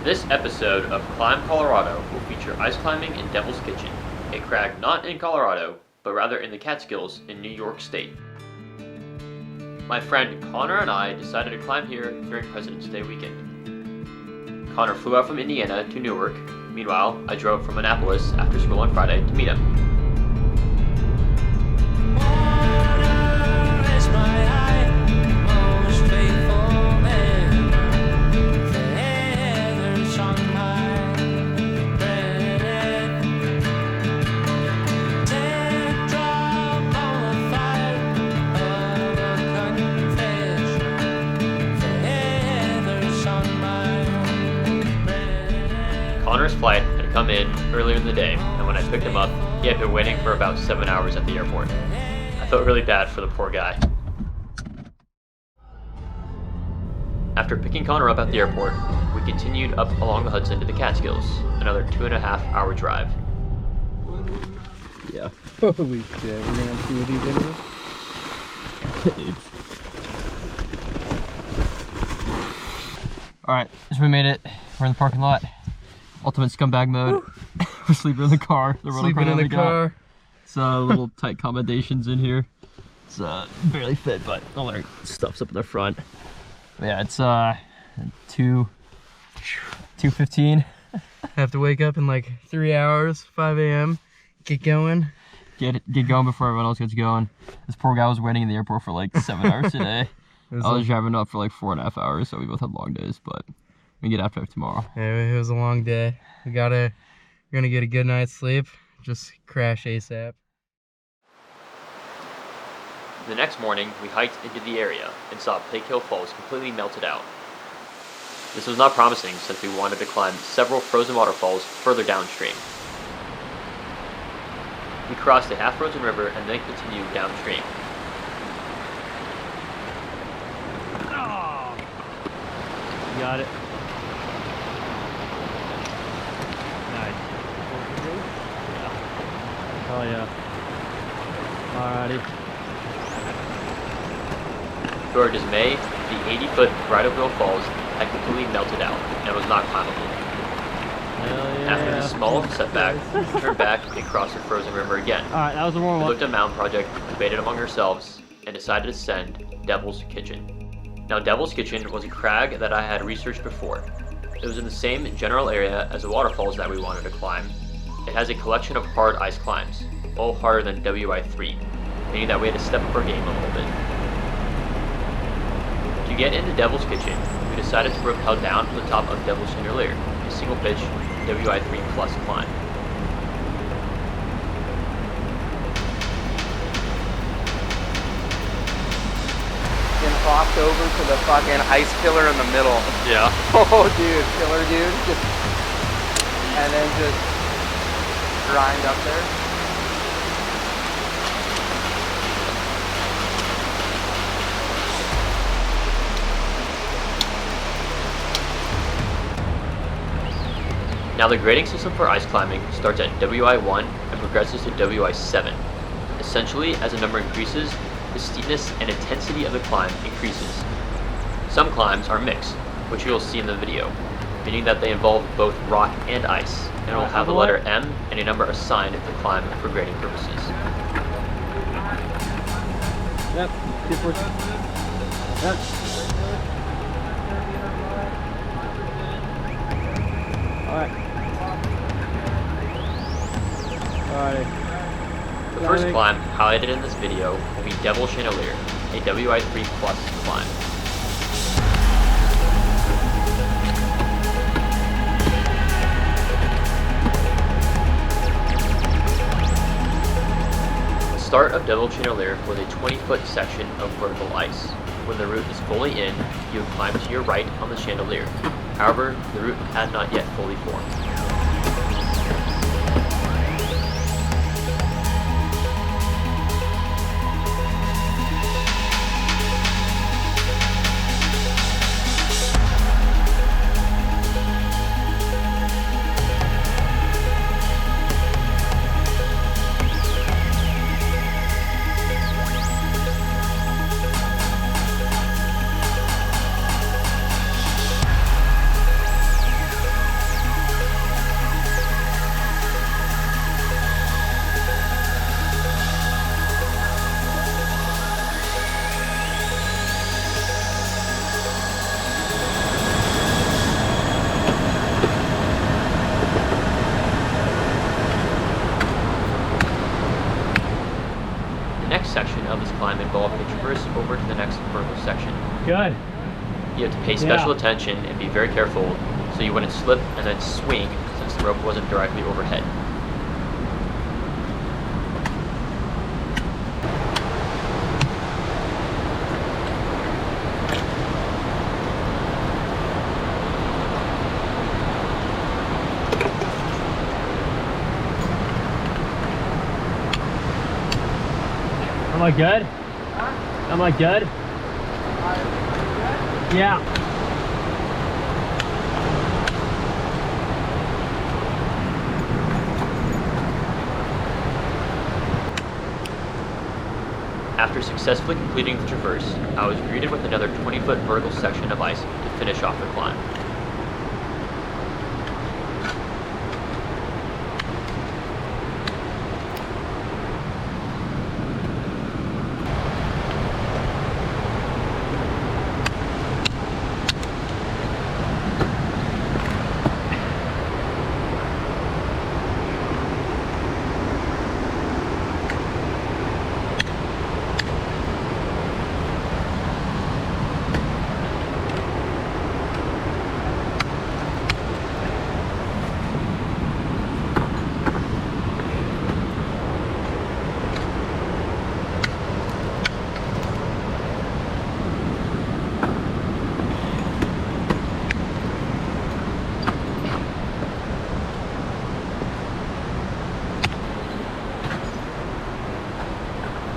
This episode of Climb Colorado will feature ice climbing in Devil's Kitchen, a crag not in Colorado, but rather in the Catskills in New York State. My friend Connor and I decided to climb here during President's Day weekend. Connor flew out from Indiana to Newark. Meanwhile, I drove from Annapolis after school on Friday to meet him. Connor's flight had come in earlier in the day, and when I picked him up, he had been waiting for about 7 hours at the airport. I felt really bad for the poor guy. After picking Connor up at the airport, we continued up along the Hudson to the Catskills, another 2.5-hour drive. Yeah. Holy shit, we're gonna have 2 of these videos. Alright, so we made it. We're in the parking lot. Ultimate scumbag mode. We're sleeping in the car. Sleeping in the car. It's little tight accommodations in here. It's barely fit, but all our stuff's up in the front. But yeah, it's 2:15. Have to wake up in like 3 hours, 5 a.m. Get going. Get going before everyone else gets going. This poor guy was waiting in the airport for like 7 hours today. I was driving up for like 4.5 hours, so we both had long days, but we get after it tomorrow. Yeah, it was a long day. We're gonna get a good night's sleep. Just crash ASAP. The next morning, we hiked into the area and saw Pig Hill Falls completely melted out. This was not promising since we wanted to climb several frozen waterfalls further downstream. We crossed a half-frozen river and then continued downstream. Oh, you got it. Oh yeah. Alrighty. To our dismay, the 80-foot Bridal Veil Falls had completely melted out and was not climbable. Yeah. After this small setback, we turned back and crossed the frozen river again. Alright, that was a warm-up. We looked at Mountain Project, debated among ourselves, and decided to send Devil's Kitchen. Now, Devil's Kitchen was a crag that I had researched before. It was in the same general area as the waterfalls that we wanted to climb. It has a collection of hard ice climbs, all harder than WI3, meaning that we had to step up our game a little bit. To get into Devil's Kitchen, we decided to rappel down from the top of Devil's Chandelier, a single pitch WI3 plus climb. And hopped over to the fucking ice killer in the middle. Yeah. Oh dude, killer dude. And then just grind up there. Now the grading system for ice climbing starts at WI1 and progresses to WI7. Essentially, as the number increases, the steepness and intensity of the climb increases. Some climbs are mixed, which you will see in the video, meaning that they involve both rock and ice, and will have the letter M and a number assigned to the climb for grading purposes. Yep, keep pushing. Yep. Alright. Alrighty. The first climb highlighted in this video will be Devil's Chandelier, a WI3 plus climb. The start of Devil's Chandelier was a 20-foot section of vertical ice. When the route is fully in, you would climb to your right on the chandelier. However, the route had not yet fully formed. involving a traverse over to the next vertical section. Good. You have to pay special attention and be very careful so you wouldn't slip and then swing since the rope wasn't directly overhead. Am I good? Huh? Am I good? Good? Yeah. After successfully completing the traverse, I was greeted with another 20-foot vertical section of ice to finish off the climb.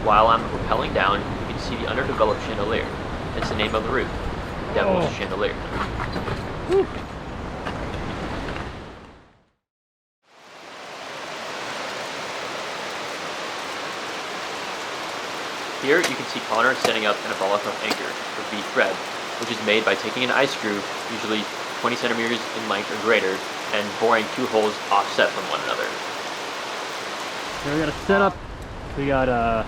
While I'm rappelling down, you can see the underdeveloped chandelier. It's the name of the route, Devil's Chandelier. Here you can see Connor setting up an Volocopter anchor, or V-thread, which is made by taking an ice screw, usually 20 centimeters in length or greater, and boring 2 holes offset from one another. Here we got a setup. We got a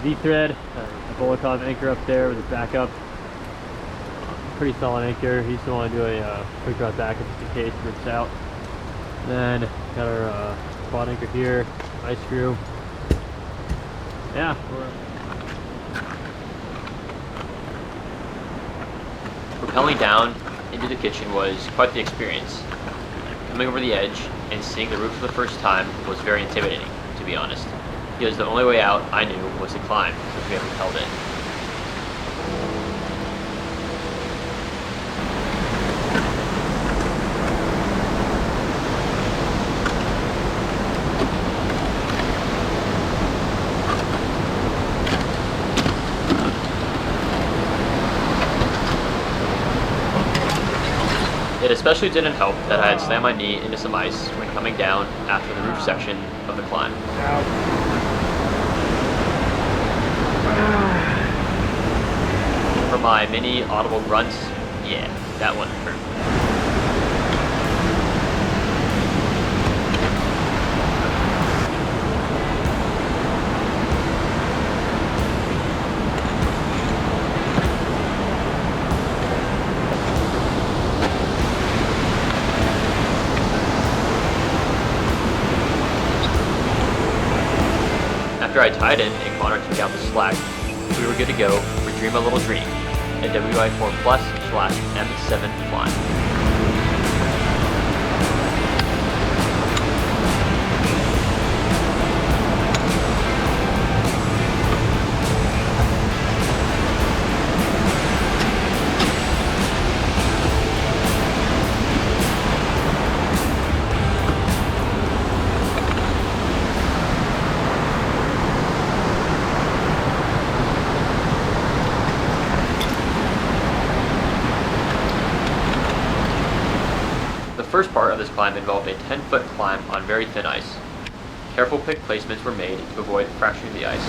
V-thread, a Volocopter anchor up there with a backup. Pretty solid anchor. You still want to do a quick drop backup just in case it rips out. Then got our quad anchor here, ice screw. Yeah. Rappelling down into the kitchen was quite the experience. Coming over the edge and seeing the roof for the first time was very intimidating, to be honest, because the only way out I knew was to climb, which we haven't held in. It especially didn't help that I had slammed my knee into some ice when coming down after the roof section of the climb. For my mini audible grunts, yeah, that one hurt. After I tied in and Connor took out the slack, we were good to go for Dream a Little Dream, a WI4 Plus / M7 climb. The first part of this climb involved a 10-foot climb on very thin ice. Careful pick placements were made to avoid fracturing the ice.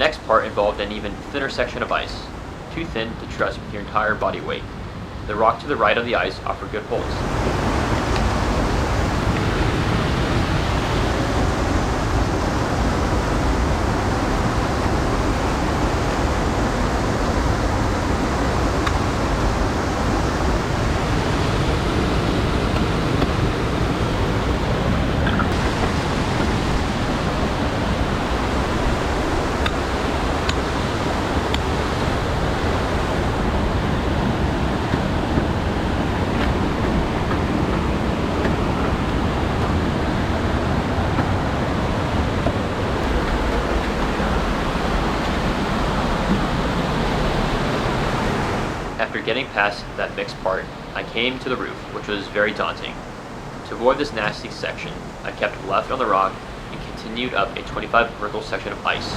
next part involved an even thinner section of ice, too thin to trust with your entire body weight. The rock to the right of the ice offered good holds. After getting past that mixed part, I came to the roof, which was very daunting. To avoid this nasty section, I kept left on the rock and continued up a 25 vertical section of ice.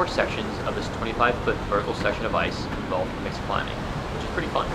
Sections of this 25-foot vertical section of ice involve mixed climbing, which is pretty fun.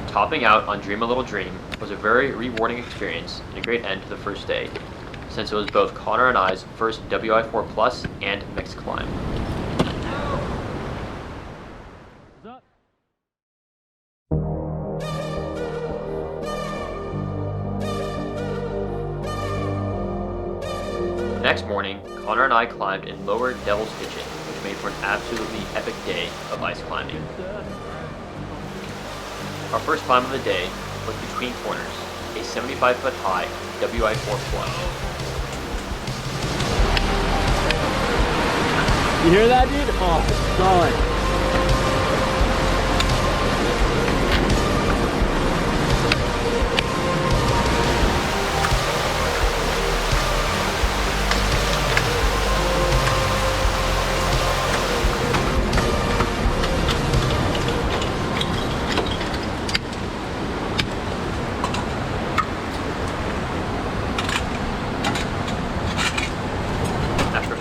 Topping out on Dream a Little Dream was a very rewarding experience and a great end to the first day, since it was both Connor and I's first WI4 Plus and mixed climb. The next morning, Connor and I climbed in Lower Devil's Kitchen, which made for an absolutely epic day of ice climbing. Our first climb of the day was Between Corners, a 75-foot high WI4 Plus. You hear that, dude? Oh, solid.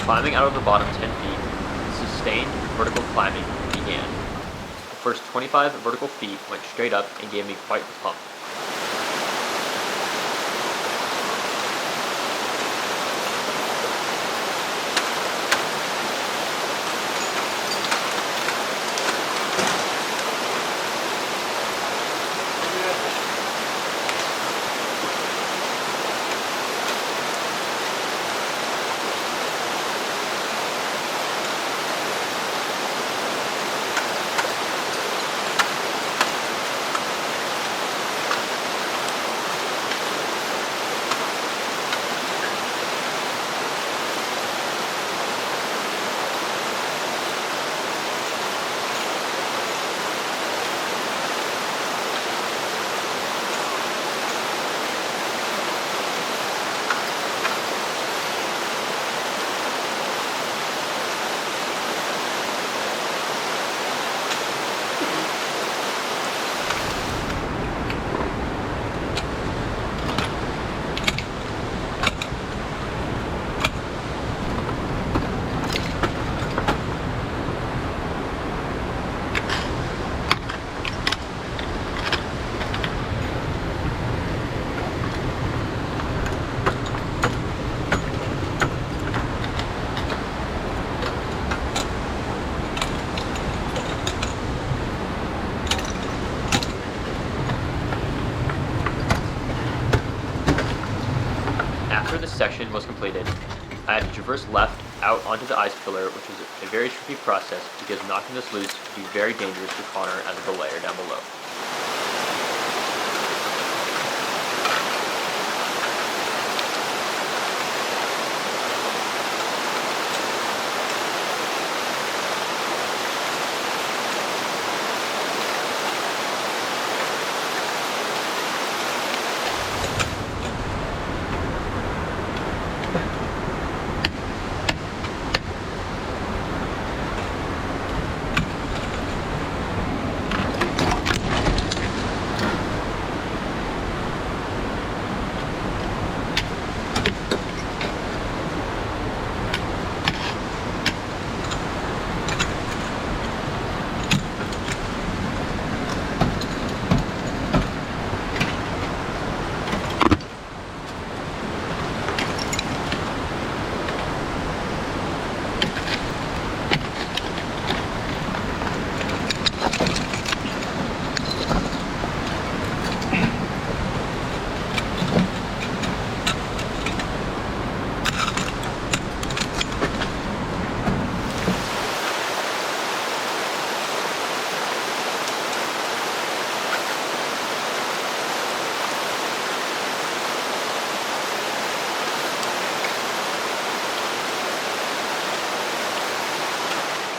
Climbing out of the bottom 10 feet, sustained vertical climbing began. The first 25 vertical feet went straight up and gave me quite the pump. section was completed, I had to traverse left out onto the ice pillar, which was a very tricky process because knocking this loose would be very dangerous for Connor as a belayer down below.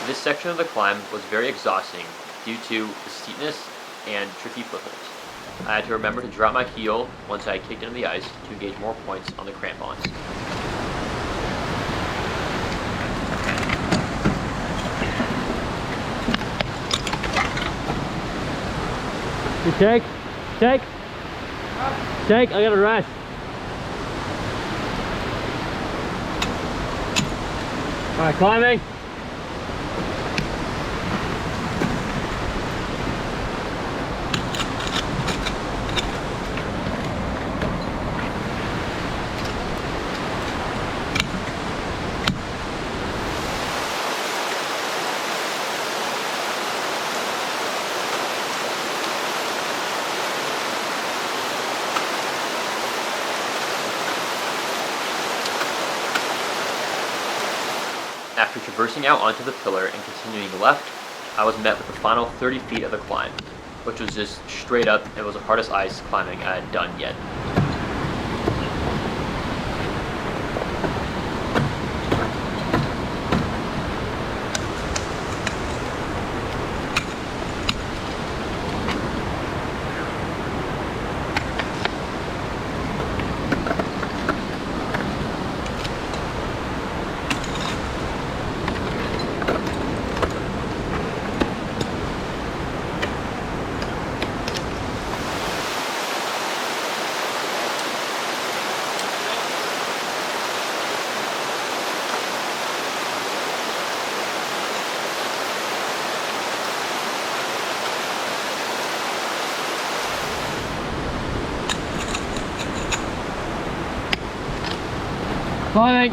This section of the climb was very exhausting due to the steepness and tricky footholds. I had to remember to drop my heel once I kicked into the ice to engage more points on the crampons. Take, I gotta rest. All right, climbing. After traversing out onto the pillar and continuing left, I was met with the final 30 feet of the climb, which was just straight up and was the hardest ice climbing I had done yet. Climbing.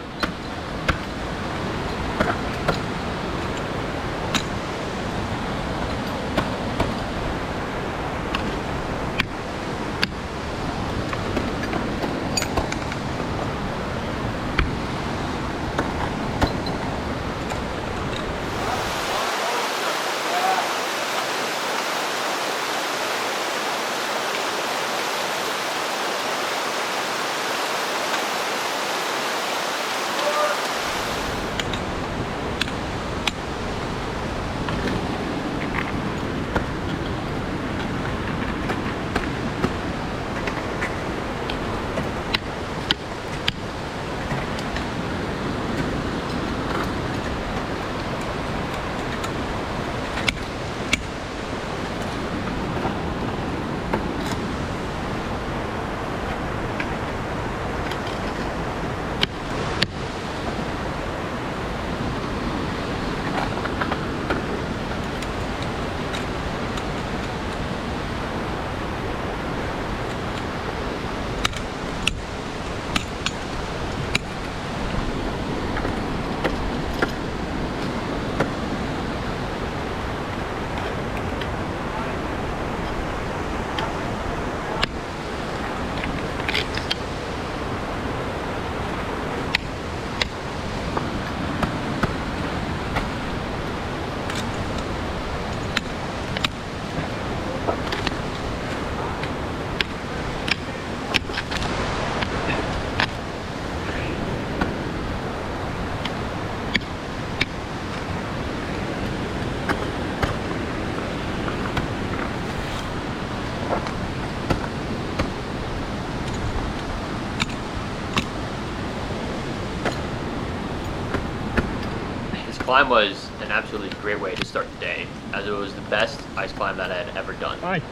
climb was an absolutely great way to start the day, as it was the best ice climb that I had ever done. All right.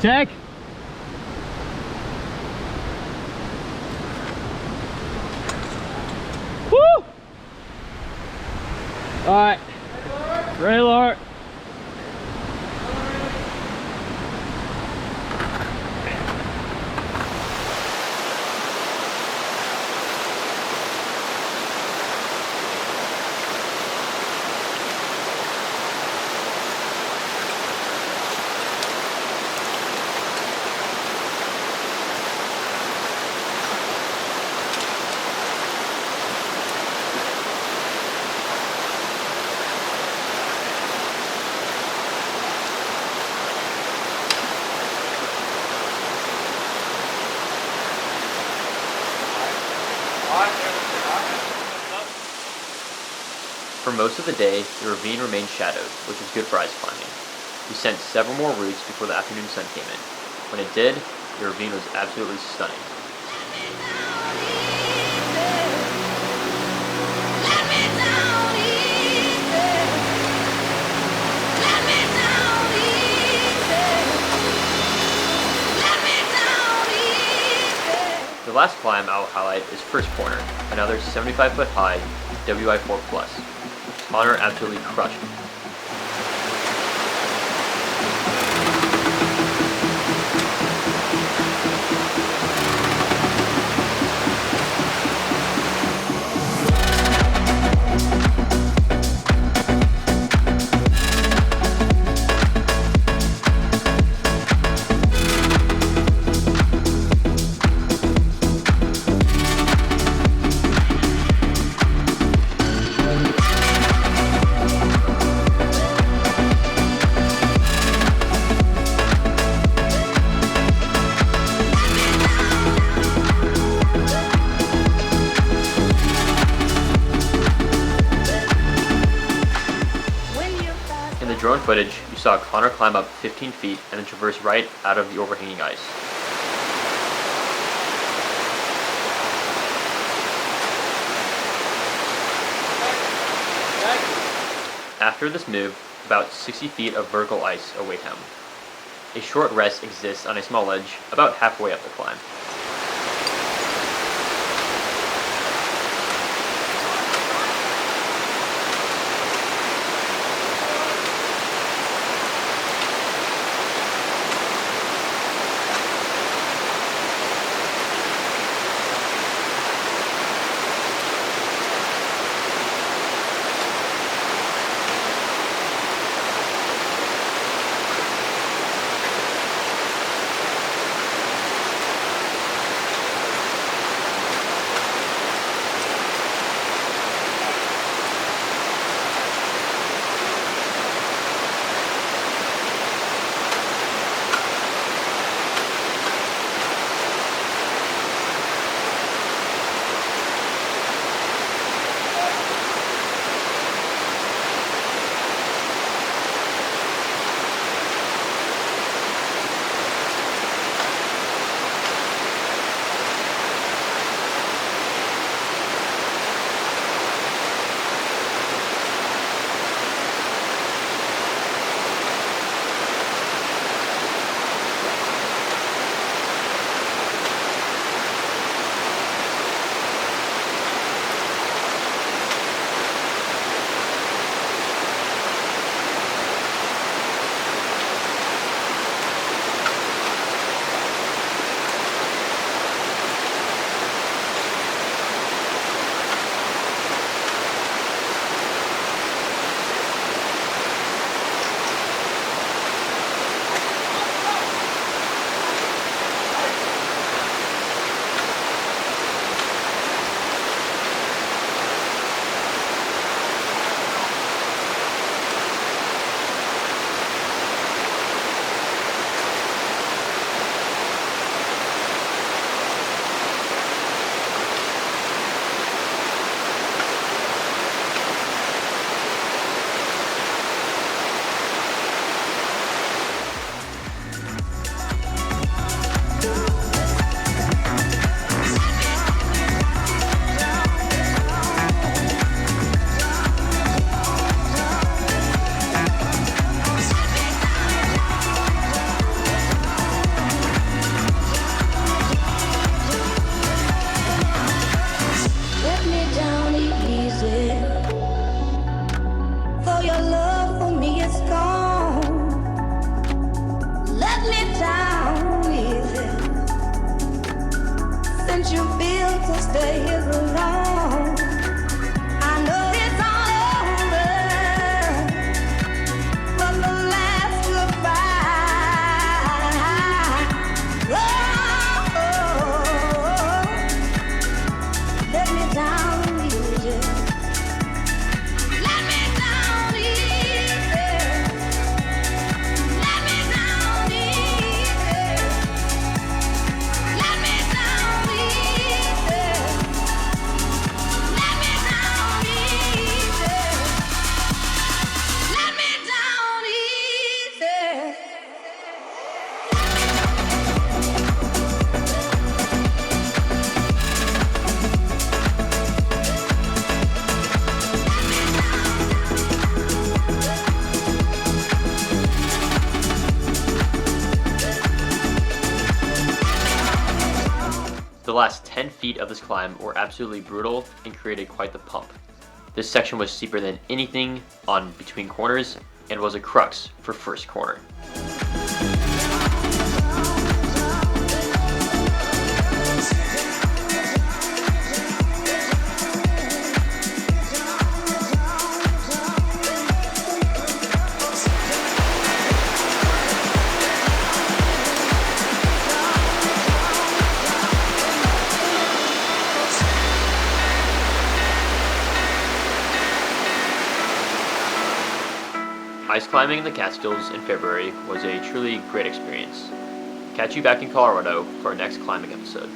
Check. Woo! All right. Ready, Laura? For most of the day, the ravine remained shadowed, which was good for ice climbing. We sent several more routes before the afternoon sun came in. When it did, the ravine was absolutely stunning. The last climb I'll highlight is First Corner, another 75-foot high WI4 Plus. Connor absolutely crushed it. In the drone footage, you saw Connor climb up 15 feet and then traverse right out of the overhanging ice. After this move, about 60 feet of vertical ice await him. A short rest exists on a small ledge about halfway up the climb. 10 feet of this climb were absolutely brutal and created quite the pump. This section was steeper than anything on between corners and was a crux for first corner. Ice climbing in the Catskills in February was a truly great experience. Catch you back in Colorado for our next climbing episode.